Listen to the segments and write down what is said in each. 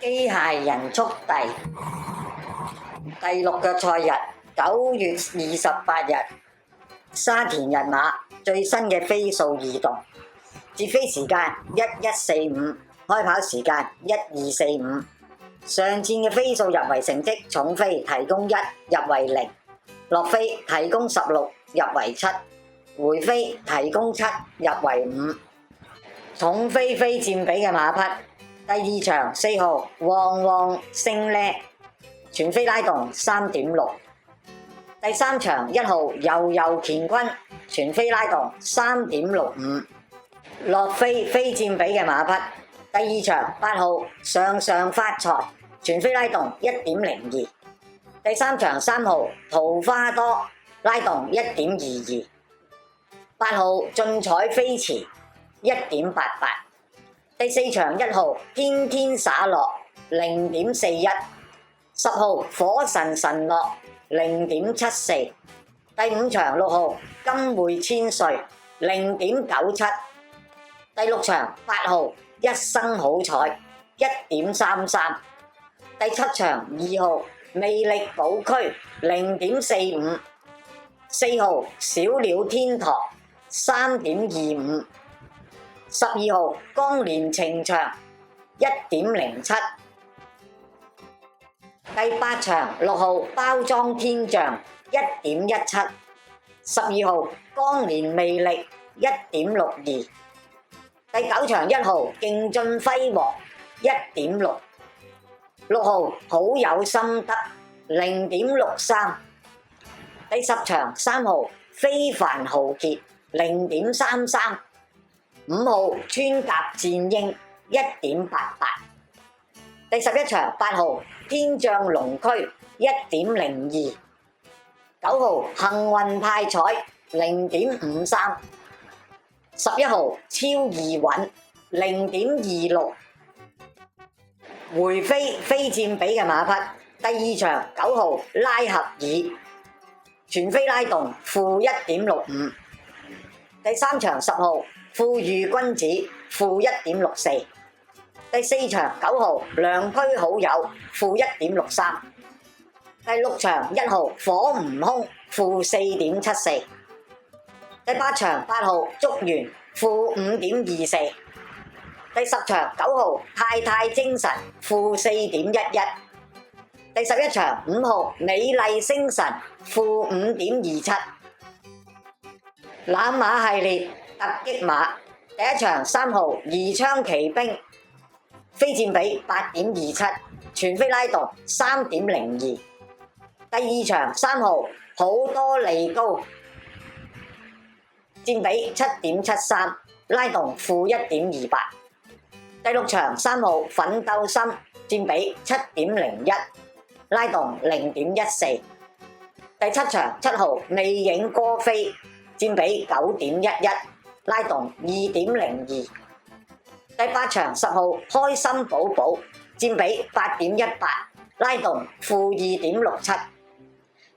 機械人速遞第6個賽日9月28日，沙田日馬最新嘅飛數異動，截飛時間11:45，開跑時間12:45。上戰嘅飛數入圍成績，重飛提供1，入圍0；落飛提供16，入圍7；回飛提供7，入圍5。重飛非佔比嘅馬匹，第2場4號旺旺星叻，全飛拉動3.6；第3場1號悠悠乾坤，全飛拉動3.65。落飛非佔比嘅馬匹，第2場8號上上發財，全飛拉動1.02；第3場3號桃花多，拉動1.22； 8號進彩飛馳1.88；第4場1號天天灑落0.41； 10號火神神樂0.74；第5場6號金匯千歲0.97；第6場8號一生好彩1.33；第7場2號魅力寶區0.45； 4號小鳥天堂3.25； 12號光年情長1.07；第8場6號包裝天象1.17； 12號光年魅力1.62；第9場1號勁進輝煌1.6； 6號好有心得0.63；第10場3號非凡豪傑0.33； 5號穿甲戰鷹1.88；第11場8號天象龍駒1.02； 9號幸運派彩0.53； 11號超易穩0.26。回飛非佔比嘅馬匹，第2場9號拉合爾，全飛拉動-1.65；第3場10號富裕君子-1.64；第4場9號良區好友-1.63；第6場1號火悟空-4.74；第8場8號竹園-5.24；第10場9號太太精神-4.11；第11場5號美麗星神-5.27。攬馬系列突擊馬，第1場3號宜昌奇兵，非佔比8.27，全飛拉動3.02；第2場3號好多利高，佔比7.73，拉動-1.28；第6場3號奮鬥心，佔比7.01，拉動0.14；第7場7號魅影歌飛，佔比9.11，拉動2.02；第8場10號開心寶寶，佔比8.18，拉動-2.67；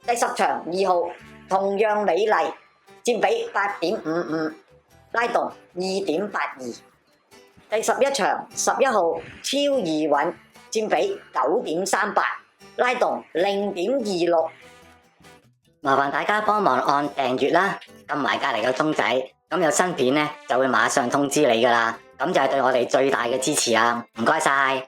第10場2號同樣美麗，佔比8.55，拉動2.82；第11場11號超易穩，佔比9.38，拉動0.26。麻煩大家幫忙按訂閱啦，撳埋隔離個鐘仔，咁有新片呢就會馬上通知你㗎喇，咁就係對我哋最大嘅支持啦，唔該晒。